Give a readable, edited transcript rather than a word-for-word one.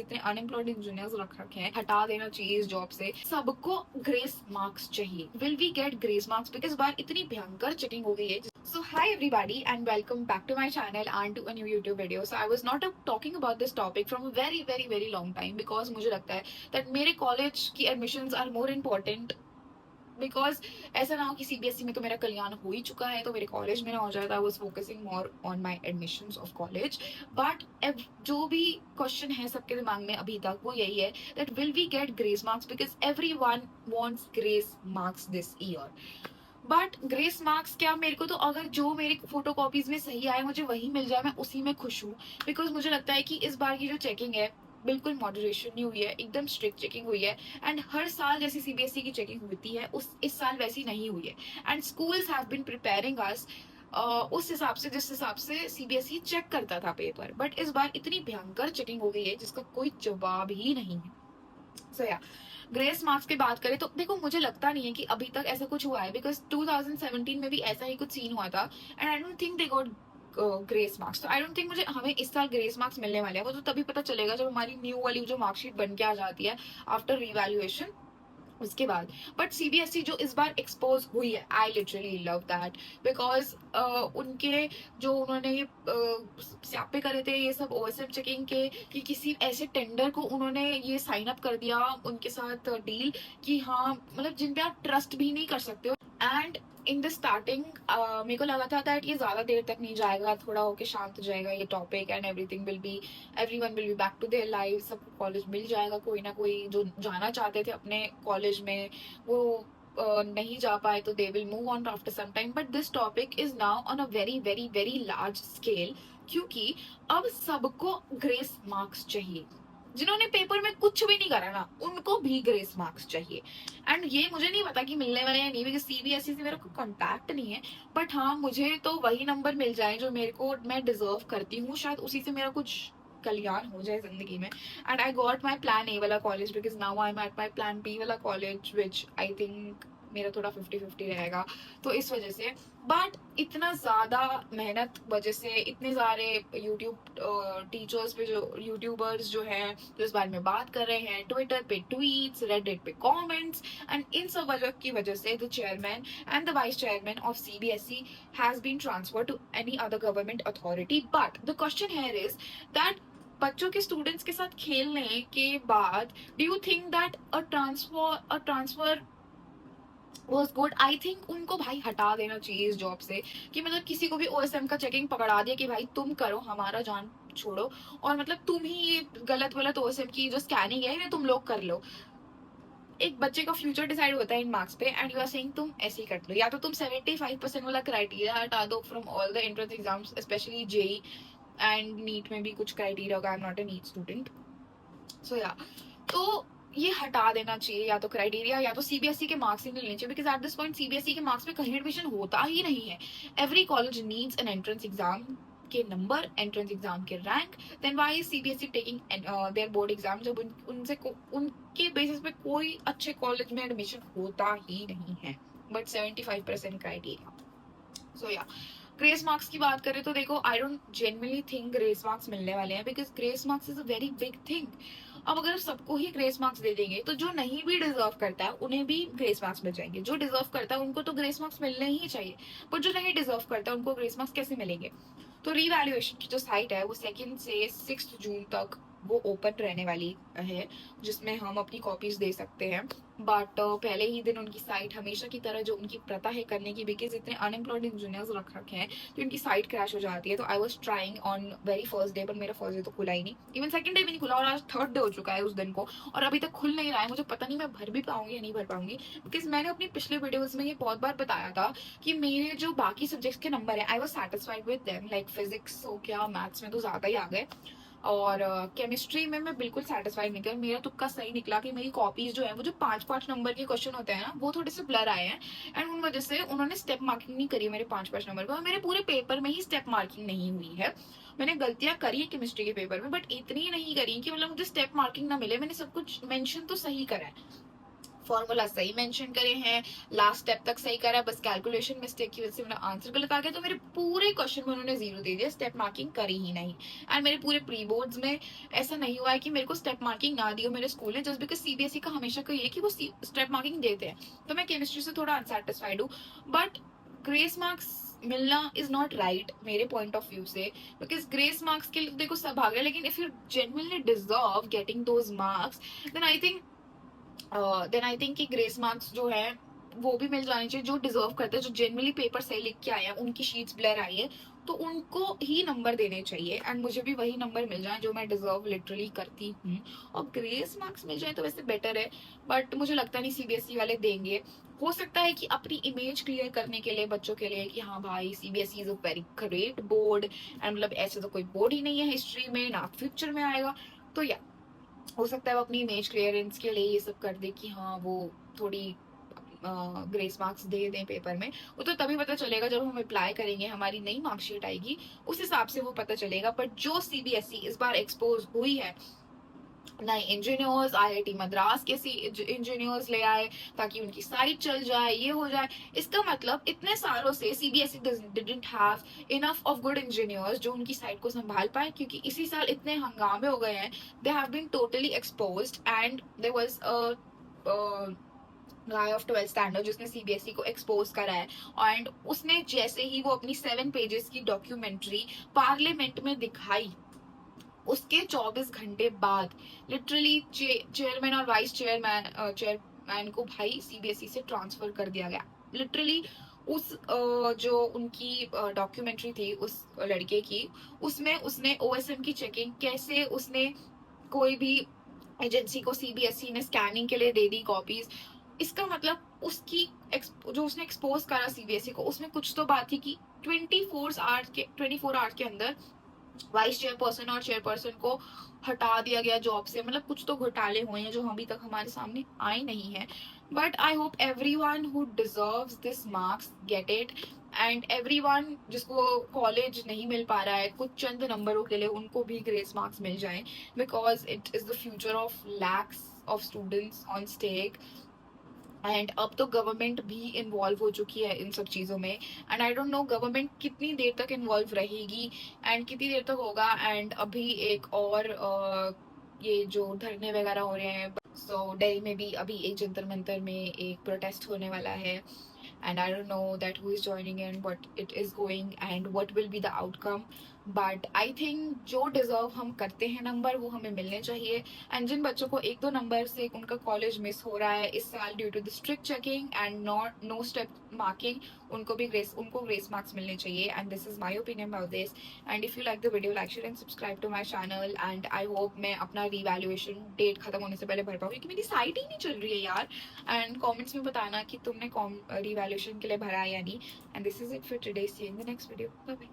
इतने unemployed engineers रख रखे हैं, हटा देना चाहिए इस जॉब से। सबको ग्रेस मार्क्स चाहिए। Will we get grace marks? Because इस बार इतनी भयंकर चीटिंग हो गई है। So hi everybody and welcome back to my channel and to a new YouTube video. So I was not talking about this topic from a very long time because मुझे लगता है that मेरे college की admissions are more important. Because ऐसा ना हो कि CBSE में तो मेरा कल्याण हो ही चुका है तो मेरे कॉलेज में ना हो जाता। I was focusing more on my admissions of college. But जो भी क्वेश्चन है सबके दिमाग में अभी तक वो यही है that will we get grace marks? Because everyone wants grace marks this year. But grace marks क्या, मेरे को तो अगर जो मेरी फोटो कॉपीज में सही आए मुझे वही मिल जाए, मैं उसी में खुश हूँ। बिकॉज मुझे लगता है कि इस बार की जो चेकिंग है बिल्कुल मॉडरेशन नहीं हुई है, एकदम स्ट्रिक्ट चेकिंग हुई है। एंड हर साल जैसे सीबीएसई की चेकिंग होती है इस साल वैसी नहीं हुई है। And schools have been preparing us उस हिसाब से जिस हिसाब से सीबीएसई चेक करता था पेपर। बट इस बार इतनी भयंकर चेकिंग हो गई है जिसका कोई जवाब ही नहीं है। सो या ग्रेस मार्क्स की बात करें तो देखो मुझे लगता नहीं है कि अभी तक ऐसा कुछ हुआ है। बिकॉज 2017 में भी ऐसा ही कुछ सीन हुआ था and I don't think they got grace marks. तो आई डोंट थिंक मुझे हमें इस साल ग्रेस मार्क्स मिलने वाले हैं। वो तो तभी पता चलेगा जब हमारी न्यू वाली जो मार्कशीट बन के आ जाती है आफ्टर रिवैल्यूएशन, उसके बाद। बट सीबीएसई जो इस बार एक्सपोज हुई है, I literally love that. Because उनके जो उन्होंने ये स्यापे करे थे ये सब ओएसएम चेकिंग के, कि किसी ऐसे टेंडर को उन्होंने ये साइन अप कर दिया उनके साथ डील कि हाँ मतलब जिन पे आप ट्रस्ट भी नहीं कर सकते हो। एंड इन द स्टार्टिंग मेरे को लगा था दैट ये ज्यादा देर तक नहीं जाएगा, थोड़ा होके शांत हो जाएगा ये topic and everything will be everyone will be back to their life. सबको कॉलेज मिल जाएगा, कोई ना कोई जो जाना चाहते थे अपने कॉलेज में वो नहीं जा पाए तो they will move on after some time. But this topic is now on a very large scale, क्योंकि अब सबको ग्रेस मार्क्स चाहिए। जिन्होंने पेपर में कुछ भी नहीं करा ना उनको भी ग्रेस मार्क्स चाहिए। एंड ये मुझे नहीं पता कि मिलने वाले हैं नहीं, बिकॉज सीबीएसई से मेरा कोई कॉन्टैक्ट नहीं है। बट हाँ मुझे तो वही नंबर मिल जाए जो मेरे को मैं डिजर्व करती हूँ, शायद उसी से मेरा कुछ कल्याण हो जाए जिंदगी में। And I got my plan A वाला college because now I am at my plan B वाला कॉलेज विच आई थिंक मेरा थोड़ा 50-50 रहेगा तो इस वजह से। बट इतना ज्यादा मेहनत वजह से इतने सारे यूट्यूब टीचर्स पे जो यूट्यूबर्स जो हैं जो इस बारे में बात कर रहे हैं, ट्विटर पे ट्वीट्स, रेडिट पे कमेंट्स, एंड इन सब वजह की वजह से the chairman and the vice chairman of CBSE has been transferred to any other government authority. But the question here is that बच्चों के स्टूडेंट्स के साथ खेलने के बाद do you think that a transfer was good? I think उनको भाई हटा देना चाहिए इस जॉब से। कि मतलब किसी को भी ओएसएम का चेकिंग पकड़ा दिया कि भाई तुम करो, हमारा जान छोड़ो, और मतलब तुम ही ये गलत ओएसएम की जो स्कैनिंग है तुम लोग कर लो। एक बच्चे का फ्यूचर डिसाइड होता है इन मार्क्स पे एंड यू आर सेइंग तुम ऐसे ही कर लो। या तो तुम 75% वाला क्राइटेरिया हटा दो from all the entrance exams, especially JEE and NEET में भी कुछ क्राइटेरिया होगा। I am not a NEET student. So या तो ये हटा देना चाहिए या तो क्राइटेरिया या तो सीबीएसई के मार्क्स ही नहीं लेने चाहिए। Because at this point CBSE के मार्क्स में कहीं एडमिशन होता ही नहीं है। Every college needs an entrance exam के नंबर, एंट्रेंस एग्जाम के rank, then why is CBSE taking their board exam जब उनसे उनके बेसिस पे कोई अच्छे कॉलेज में एडमिशन होता ही नहीं है। But 75% criteria. सो या ग्रेस मार्क्स की बात करें तो देखो I don't genuinely think grace marks मिलने वाले हैं। Because grace marks is a very big thing. अब अगर सबको ही ग्रेस मार्क्स दे देंगे तो जो नहीं भी डिजर्व करता है उन्हें भी ग्रेस मार्क्स मिल जाएंगे। जो डिजर्व करता है उनको तो ग्रेस मार्क्स मिलने ही चाहिए, पर जो नहीं डिजर्व करता है उनको ग्रेस मार्क्स कैसे मिलेंगे? तो रीवैल्यूएशन की जो साइट है वो 2 से 6 जून तक वो ओपन रहने वाली है, जिसमें हम अपनी कॉपीज दे सकते हैं। बट पहले ही दिन उनकी साइट हमेशा की तरह जो उनकी प्रथा है करने की, बिकॉज इतने अनएम्प्लॉयड इंजीनियर्स रख रखे हैं तो उनकी साइट क्रैश हो जाती है। तो I was trying on very first day, पर मेरा फर्स्ट डे तो खुला ही नहीं, इवन सेकंड डे भी नहीं खुला, और आज थर्ड डे हो चुका है उस दिन को और अभी तक खुल नहीं रहा है। मुझे पता नहीं मैं भर भी पाऊंगी या नहीं भर पाऊंगी। बिकॉज मैंने अपनी पिछले वीडियोज में ये बहुत बार बताया था कि मेरे जो बाकी सब्जेक्ट्स के नंबर है I was satisfied with them, like physics हो गया, मैथ्स में तो ज्यादा ही आ गए, और केमिस्ट्री में मैं बिल्कुल सेटिस्फाइड नहीं थी। मेरा तुक्का सही निकला कि मेरी कॉपीज जो है वो जो 5-5 नंबर के क्वेश्चन होते हैं ना वो थोड़े से ब्लर आए हैं, एंड उन वजह से उन्होंने स्टेप मार्किंग नहीं करी मेरे 5-5 नंबर पर। मेरे पूरे पेपर में ही स्टेप मार्किंग नहीं हुई है। मैंने गलतियां करी है केमिस्ट्री के पेपर में, बट इतनी नहीं करी कि मतलब मुझे स्टेप मार्किंग ना मिले। मैंने सब कुछ मेंशन तो सही करा है। फॉर्मूला सही मेंशन करे हैं, लास्ट स्टेप तक सही करा है, बस कैलकुलेशन मिस्टेक की वजह से मेरा आंसर गलत आ गया, तो मेरे पूरे क्वेश्चन में उन्होंने 0 दे दिया, स्टेप मार्किंग करी ही नहीं। एंड मेरे पूरे प्री बोर्ड्स में ऐसा नहीं हुआ है कि मेरे को स्टेप मार्किंग ना दी हो मेरे स्कूल ने, जस्ट बिकॉज सीबीएसई का हमेशा का ये कि वो स्टेप मार्किंग देते हैं। तो मैं केमिस्ट्री से थोड़ा अनसेटिस्फाइड हूँ, बट ग्रेस मार्क्स मिलना इज नॉट राइट मेरे पॉइंट ऑफ व्यू से, बिकॉज ग्रेस मार्क्स के लिए देखो सब भाग रहे हैं, लेकिन if you genuinely deserve getting those marks then I think कि ग्रेस मार्क्स जो है वो भी मिल जाने चाहिए, जो डिजर्व करते हैं, जो जेनरली पेपर सही लिख के आए हैं, उनकी शीट्स ब्लर आई है, तो उनको ही नंबर देने चाहिए, एंड मुझे भी वही नंबर मिल जाए जो मैं डिजर्व लिटरली करती हूँ। और ग्रेस मार्क्स मिल जाए तो वैसे बेटर है, बट मुझे लगता नहीं सीबीएसई वाले देंगे। हो सकता है कि अपनी इमेज क्लियर करने के लिए बच्चों के लिए कि हाँ भाई CBSE is a very great board, and मतलब ऐसे तो कोई बोर्ड ही नहीं है हिस्ट्री में, ना फ्यूचर में आएगा, तो या हो सकता है वो अपनी इमेज क्लियरेंस के लिए ये सब कर दे कि हाँ वो थोड़ी ग्रेस मार्क्स दे दें पेपर में। वो तो तभी पता चलेगा जब हम अप्लाई करेंगे, हमारी नई मार्कशीट आएगी, उस हिसाब से वो पता चलेगा। बट जो सीबीएसई इस बार एक्सपोज हुई है, नए इंजीनियर्स आईआईटी मद्रास के इंजीनियर्स ले आए ताकि उनकी साइट चल जाए, ये हो जाए, इसका मतलब इतने सालों से CBSE didn't have enough of good engineers जो उनकी साइट को संभाल पाए, क्योंकि इसी साल इतने हंगामे हो गए हैं, they have been totally exposed, and there was a guy of 12th standard जिसने सीबीएसई को एक्सपोज करा है, एंड उसने जैसे ही वो अपनी 7 पेजेस की डॉक्यूमेंट्री पार्लियामेंट में दिखाई, उसके 24 घंटे बाद लिटरली चेयरमैन और वाइस चेयरमैन को भाई सीबीएसई से ट्रांसफर कर दिया गया। लिटरली उस जो उनकी डॉक्यूमेंट्री थी उस लड़के की, उसमें उसने ओएसएम की चेकिंग कैसे, उसने कोई भी एजेंसी को सीबीएसई ने स्कैनिंग के लिए दे दी कॉपीज, इसका मतलब उसकी जो उसने एक्सपोज करा सीबीएसई को, उसमें कुछ तो बात थी कि 24 आवर्स के अंदर वाइस चेयरपर्सन और चेयरपर्सन को हटा दिया गया जॉब से। मतलब कुछ तो घोटाले हुए हैं जो अभी तक हमारे सामने आए नहीं है, but I hope everyone who deserves this marks get it, and everyone जिसको कॉलेज नहीं मिल पा रहा है कुछ चंद नंबरों के लिए, उनको भी ग्रेस मार्क्स मिल जाए, because it is the future of lakhs of students on stake. And अब तो गवर्नमेंट भी इन्वॉल्व हो चुकी है इन सब चीज़ों में, and I don't know government कितनी देर तक इन्वॉल्व रहेगी एंड कितनी देर तक होगा। एंड अभी एक और ये जो धरने वगैरह हो रहे हैं, सो दिल्ली में भी अभी एक जंतर मंतर में एक प्रोटेस्ट होने वाला है, and I don't know that who is joining and what it is going and what will be the outcome, but I think जो डिजर्व हम करते हैं नंबर वो हमें मिलने चाहिए। एंड जिन बच्चों को 1-2 नंबर से उनका कॉलेज मिस हो रहा है इस साल due to the strict checking and not no step marking, उनको ग्रेस मार्क्स मिलने चाहिए, and this is my opinion about this. And if you like the video, like share and subscribe to my channel, and I hope मैं अपना revaluation date खत्म होने से पहले भर पाऊँ, क्योंकि मेरी साइट ही नहीं चल रही है यार। एंड कमेंट्स में बताना कि तुमने रिवैल्यूएशन के लिए भरा है या नहीं। And this is it for today, see you in the next video, bye bye.